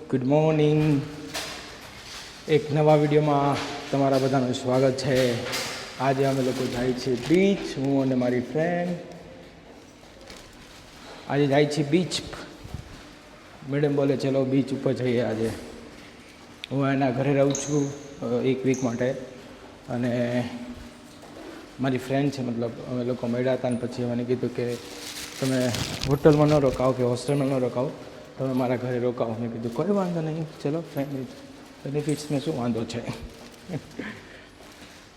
Good morning. એક નવા વિડીયોમાં તમારા બધાનું સ્વાગત છે. આજે અમે લોકો જાય છીએ બીચ, હું અને મારી ફ્રેન્ડ. આજે જાય છીએ બીચ. મેડમ બોલે ચલો બીચ ઉપર જઈએ આજે. હું એના ઘરે રહું છું એક વીક માટે, અને મારી ફ્રેન્ડ છે, મતલબ અમે લોકો મળ્યા હતા. અને પછી મને કીધું કે તમે હોટલમાં ન રોકાઓ કે હોસ્ટેલમાં ન રોકાઓ, તમે મારા ઘરે રોકાઓ. મેં કીધું કોઈ વાંધો નહીં, ચલો ફ્રેન્ડ બેનિફિટ્સમાં શું વાંધો છે.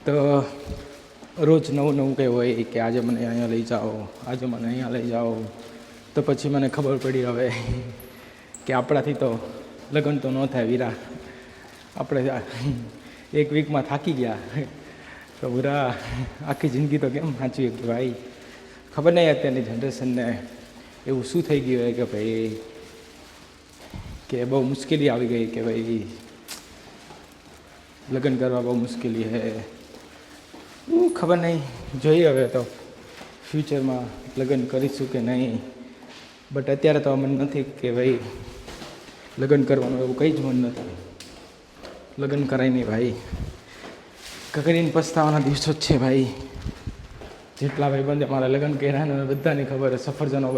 તો રોજ નવું નવું કંઈ હોય કે આજે મને અહીંયા લઈ જાઓ, આજે મને અહીંયા લઈ જાઓ. તો પછી મને ખબર પડી હવે કે આપણાથી તો લગ્ન તો ન થાય વીરા. આપણે એક વીકમાં થાકી ગયા તો વીરા આખી જિંદગી તો કેમ સાચવી કે ભાઈ. ખબર નહીં અત્યારની જનરેશનને એવું શું થઈ ગયું હોય કે ભાઈ કે બહુ મુશ્કેલી આવી ગઈ કે ભાઈ લગ્ન કરવા બહુ મુશ્કેલી છે. ખબર નહીં, જોઈએ હવે તો ફ્યુચરમાં લગ્ન કરીશું કે નહીં. બટ અત્યારે તો મન નથી કે ભાઈ લગ્ન કરવાનું, એવું કંઈ જ મન નથી. લગ્ન કરાય નહીં ભાઈ, કરીને પસ્તાવાના દિવસો જ છે ભાઈ. જેટલા ભાઈ બંને મારા લગ્ન કર્યા ને બધાની ખબર છે, સફરજનો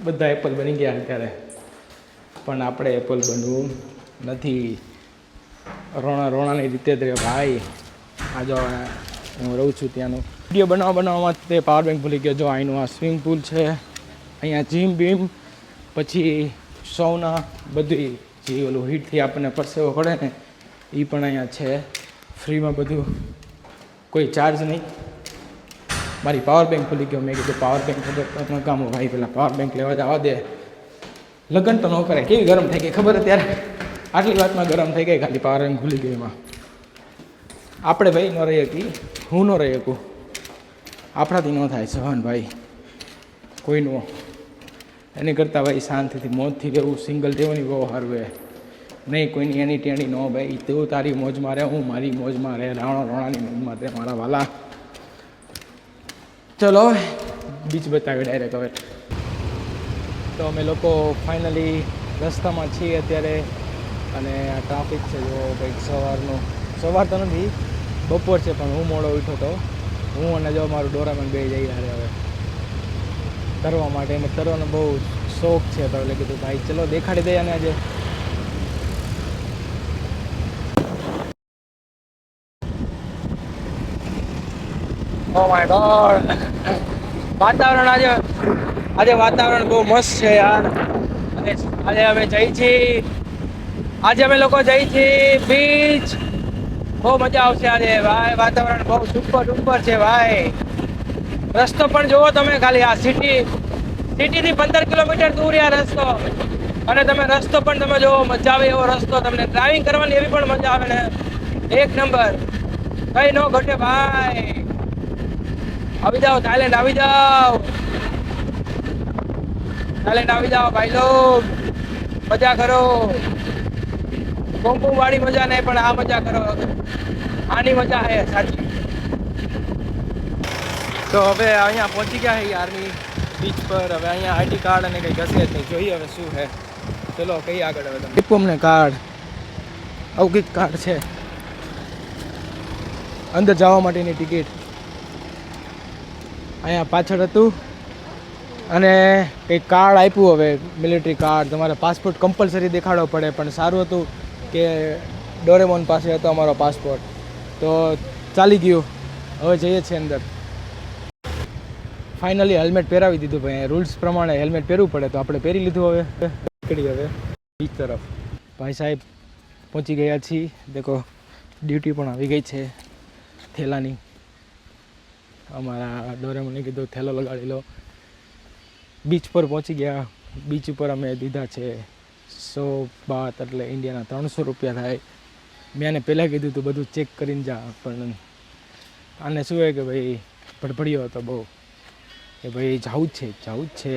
બધા એપલ બની ગયા અત્યારે. પણ આપણે એપલ બનવું નથી. રોણાની રીતે જ રહે ભાઈ. આ જો હું રહું છું ત્યાંનું વિડીયો બનાવવામાં તે પાવર બેંક ભૂલી ગયો. જો અહીંનું આ સ્વિમિંગ પુલ છે, અહીંયા જીમ બીમ, પછી સૌના બધી જે ઓલું હીટથી આપણને પરસેવો પડે ને એ પણ અહીંયા છે ફ્રીમાં બધું, કોઈ ચાર્જ નહીં. મારી પાવર બેંક ભૂલી ગયો. મેં કીધું પાવર બેંક ખબર કામ ભાઈ, પેલા પાવર બેંક લેવા જવા દે. લગ્ન તો ન કરે. કેવી ગરમ થઈ ગઈ ખબર અત્યારે, આટલી વાતમાં ગરમ થઈ ગઈ. ખાલી પાવર બેંક ભૂલી ગઈ એમાં. આપણે ભાઈ ન રહી શકી, હું ન રહી શકું, આપણાથી ન થાય સહન ભાઈ કોઈનું. એની કરતાં ભાઈ શાંતિથી મોજથી રહેવું, સિંગલ રહેવાની બહુ સારું છે. નહીં કોઈની એની ટેણી ન ભાઈ. તું તારી મોજમાં રહે, હું મારી મોજમાં રહે, રોણાની મોજમાં રહે મારા વાલા. ચલો બીચ બતાવી ડાયરેક્ટ હવે. તો અમે લોકો ફાઇનલી રસ્તામાં છીએ અત્યારે, અને આ ટ્રાફિક છે જો કંઈક સવાર તો નથી, બપોર છે, પણ હું મોડો ઉઠ્યો હતો. હું અને જો મારું ડોરામેન બે જઈ રહ્યા હવે તરવા માટે. એને તરવાનો બહુ શોખ છે, તો એટલે કીધું ભાઈ ચલો દેખાડી દઈએ. અને આજે ઓ માય ગોડ, વાતાવરણ આજે વાતાવરણ બહુ મસ્ત છે યાર. અને આજે અમે અમે લોકો જઈ છીએ બીચ. બહુ મજા આવશે આજે ભાઈ. વાતાવરણ બહુ સુપર છે ભાઈ. રસ્તો પણ જુઓ તમે ખાલી. આ સિટીથી 15 કિલોમીટર દૂર આ રસ્તો, અને તમે રસ્તો પણ તમે જુઓ, મજા આવે એવો રસ્તો. તમને ડ્રાઇવિંગ કરવાની એવી પણ મજા આવે ને, એક નંબર, કઈ ન ઘટે ભાઈ. આવી જાઓ થાઈલેન્ડ, આવી જાઓ ભાઈ લોગ, મજા કરો. કોમ્પુ વાળી મજા નહીં, પણ આ મજા કરો, આની મજા છે સાચી. તો હવે અહીંયા પહોંચી ગયા છે આર્મી બીચ પર. હવે અહીંયા આઈડી કાર્ડ અને કંઈ હશે જ નહીં, જોઈએ હવે શું છે. ચલો કઈ આગળ હવે તમે અમને કાર્ડ, આવું કંઈક કાર્ડ છે. અંદર જવા માટેની ટિકિટ અહીંયા પાછળ હતું, અને કંઈક કાર્ડ આપ્યું. હવે મિલિટરી કાર્ડ, તમારે પાસપોર્ટ કમ્પલસરી દેખાડવો પડે. પણ સારું હતું કે ડોરેમોન પાસે હતો અમારો પાસપોર્ટ, તો ચાલી ગયું. હવે જઈએ છીએ અંદર. ફાઇનલી હેલ્મેટ પહેરાવી દીધું ભાઈ. રૂલ્સ પ્રમાણે હેલ્મેટ પહેરવું પડે, તો આપણે પહેરી લીધું. હવે હવે બીચ તરફ ભાઈ સાહેબ પહોંચી ગયા છીએ. દેખો ડ્યુટી પણ આવી ગઈ છે થેલાની. અમારા ડોરેમોને કીધું થેલો લગાડી લો. બીચ પર પહોંચી ગયા. બીચ ઉપર અમે દીધા છે 100 બાત, એટલે ઇન્ડિયાના 300 રૂપિયા થાય. મેં આને પહેલાં કીધું હતું બધું ચેક કરીને જા, પણ આને શું હોય કે ભાઈ ભડભડ્યો હતો બહુ કે ભાઈ જવું જ છે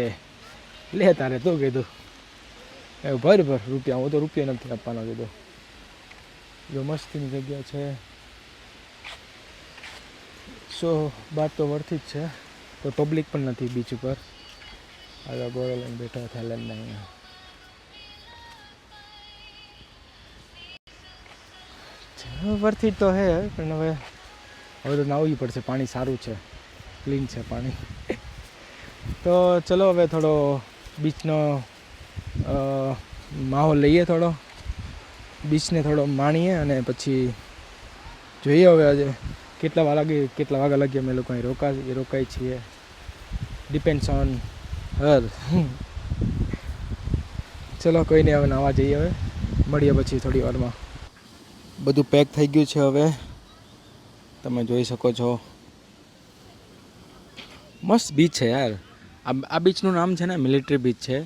લે તારે તો કીધું એવું ભર રૂપિયા. હું તો રૂપિયા નથી આપવાનો કીધું. જો મસ્તીની જગ્યા છે. 100 બાત તો વર્થી જ છે. કોઈ પબ્લિક પણ નથી બીચ ઉપર. આ ગોળો લઈને બેઠો થાઈલેન્ડ અહીંયા. વર્થ ઇટ તો હે, પણ હવે તો નાહવું પડશે. પાણી સારું છે, ક્લીન છે પાણી. તો ચલો હવે થોડો બીચનો માહોલ લઈએ, થોડો બીચને થોડો માણીએ અને પછી જોઈએ હવે આજે કેટલા વાગ્યા લાગીએ અમે લોકો અહીં રોકાય છીએ. Depends on her. ચલો કોઈ નહીં, હવે નાહવા જઈએ. હવે મળીએ પછી થોડી વારમાં. બધું પેક થઈ ગયું છે હવે, તમે જોઈ શકો છો. મસ્ત બીચ છે યાર. આ બીચનું નામ છે ને મિલિટરી બીચ છે.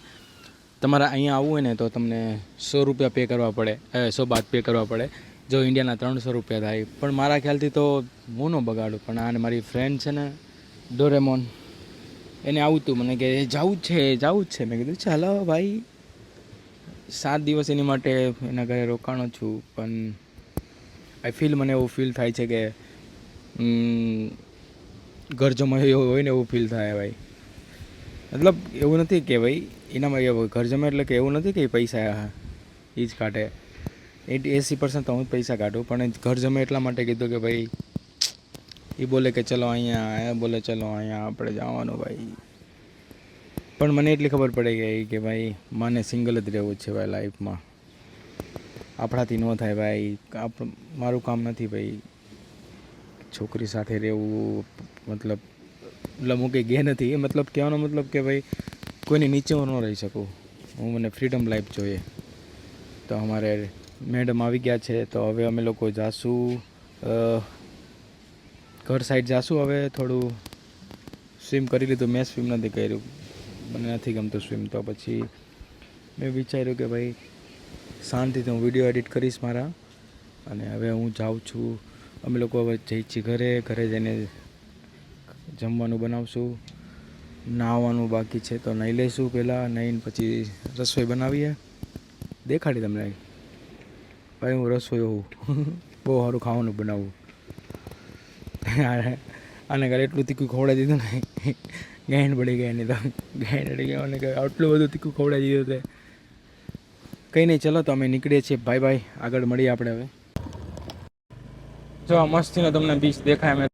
તમારે અહીંયા આવવું હોય ને તો તમને 100 રૂપિયા પે કરવા પડે, 100 બાદ પે કરવા પડે. જો ઇન્ડિયાના 300 રૂપિયા થાય. પણ મારા ખ્યાલથી તો હું ન બગાડું. પણ આને મારી ફ્રેન્ડ છે ને ડોરેમોન, એને આવું હતું, મને કે જવું જ છે. મેં કીધું ચાલો ભાઈ, 7 દિવસ એની માટે એના ઘરે રોકાણો છું. પણ મને એવું ફીલ થાય છે કે ઘર જમાય એવું હોય ને એવું ફીલ થાય ભાઈ. મતલબ એવું નથી કે ભાઈ એનામાં ઘર જમાય એટલે કે એવું નથી કે પૈસા એ જ કાઢે. 80% તો હું જ પૈસા કાઢું. પણ ઘર જમે એટલા માટે કીધું કે ભાઈ એ બોલે કે ચલો અહીંયા, બોલે ચલો અહીંયા આપણે જવાનું ભાઈ. પણ મને એટલી ખબર પડે ગઈ કે ભાઈ માને સિંગલ જ રહેવું છે ભાઈ લાઈફમાં. આપણાથી ન થાય ભાઈ. મારું કામ નથી ભાઈ છોકરી સાથે રહેવું. મતલબ હું કંઈ ગે નથી. મતલબ કહેવાનો મતલબ કે ભાઈ કોઈની નીચે હું ન રહી શકું. મને ફ્રીડમ લાઈફ જોઈએ. તો અમારે મેડમ આવી ગયા છે, તો હવે અમે લોકો જાશું ઘર સાઈડ જાશું. હવે થોડું સ્વિમ કરી લીધું. મેં સ્વિમ નથી કર્યું, મને નથી ગમતું સ્વિમ. તો પછી મેં વિચાર્યું કે ભાઈ શાંતિથી હું વિડીયો એડિટ કરીશ મારા. અને હવે હું જાઉં છું. અમે લોકો હવે જઈએ છીએ ઘરે જઈને જમવાનું બનાવશું. નાહવાનું બાકી છે તો નાહી લઈશું પહેલાં. નાહીને પછી રસોઈ બનાવીએ. દેખાડી તમને ભાઈ હું રસોઈ હોઉં. બહુ સારું ખાવાનું બનાવું. આને ઘરે એટલું તીખું ખવડાવી દીધું ને, ગાંઠ પડી ગઈ એની તો. ગાંઠ પડી ગઈ મને કે આટલું બધું તીખું ખવડાવી દીધું તે. કંઈ નહીં, ચલો તો અમે નીકળીએ છીએ. બાય. આગળ મળીએ આપણે હવે. જો આ મસ્તીનો તમને બીચ દેખાય અમે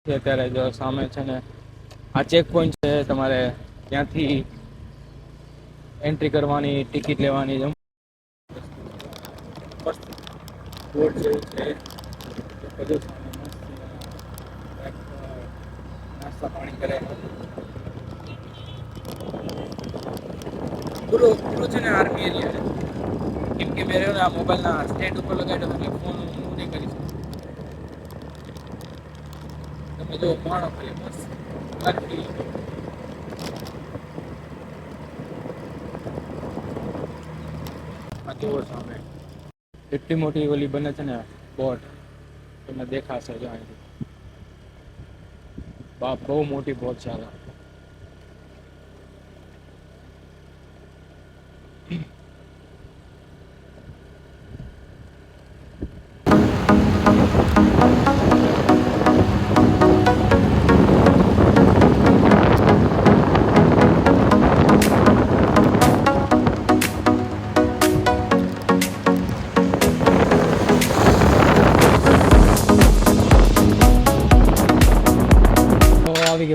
અત્યારે. જો સામે છે ને આ ચેક પોઈન્ટ છે. તમારે ત્યાંથી એન્ટ્રી કરવાની, ટિકિટ લેવાની. બોટ જેવું છે બધું. નાસ્તા પાણી કરે. પૂરું છે ને આર્મી એરિયા છે. કેમ કે મેં આ મોબાઈલના સ્ટેન્ડ ઉપર લગાડ્યો એટલે ફોન નહીં કરી શકું. તમે જો માણો ખાલી મસ્ત લાગતી. આ જુઓ સામે એટલી મોટી ઓલી બને છે ને બોટ, તમને દેખાશે જો અહીંથી. બાપ બહુ મોટી બોટ છે આ.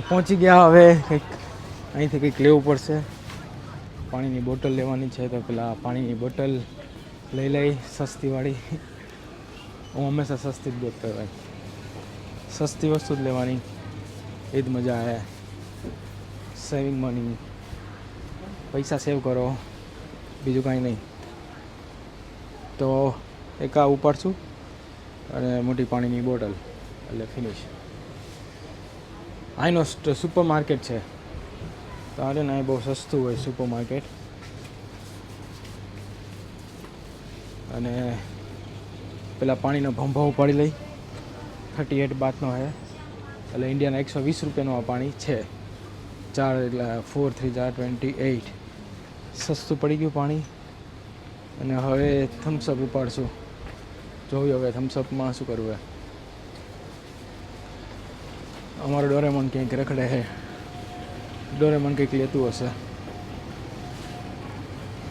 પહોંચી ગયા. હવે કંઈક અહીંથી કંઈક લેવું પડશે. પાણીની બોટલ લેવાની છે તો પેલા પાણીની બોટલ લઈ સસ્તીવાળી. હું હંમેશા સસ્તી જ ગોતતો ભાઈ. સસ્તી વસ્તુ જ લેવાની, એ જ મજા આવે. સેવિંગ મની, પૈસા સેવ કરો, બીજું કાંઈ નહીં. તો એક આ ઉપાડશું અને મોટી પાણીની બોટલ એટલે ફિનિશ. અહીંનો સુપર માર્કેટ છે તો આને ને બહુ સસ્તું હોય સુપર માર્કેટ. અને પેલા પાણીનો ભંભો ઉપાડી લઈ. 38 બાતનો છે એટલે ઇન્ડિયાના 120 રૂપિયાનું આ પાણી છે. 4 એટલે 4 3 28. સસ્તું પડી ગયું પાણી. અને હવે થમ્સઅપ ઉપાડશું. જોયું હવે થમ્સઅપમાં શું કરવું હોય. અમારો ડોરેમોન ક્યાંક રખડે છે. ડોરેમોન કંઈક લેતું હશે.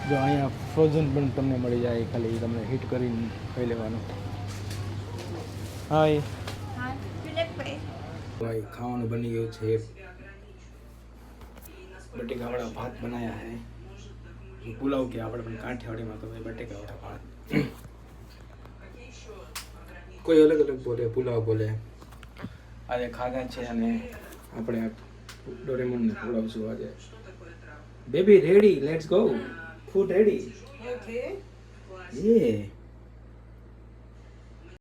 જો અહીંયા ફ્રોઝન પણ તમને મળી જાય, ખાલી તમને હીટ કરીને ખાઈ લેવાનું. હાય ભાઈ, ખાવાનું બની ગયું છે. બટેકાવાળા ભાત બનાયા હે, પુલાવ કે આપણે પણ કાઠિયાવાડીમાં તો ભાઈ બટેકાવાળા ભાત. કોઈ અલગ અલગ બોલે, પુલાવ બોલે. આજે ખાધા છે અને આપણે ડોરેમોનને ખવડાવશું આજે. Baby ready, let's go. Food ready. Okay. યે.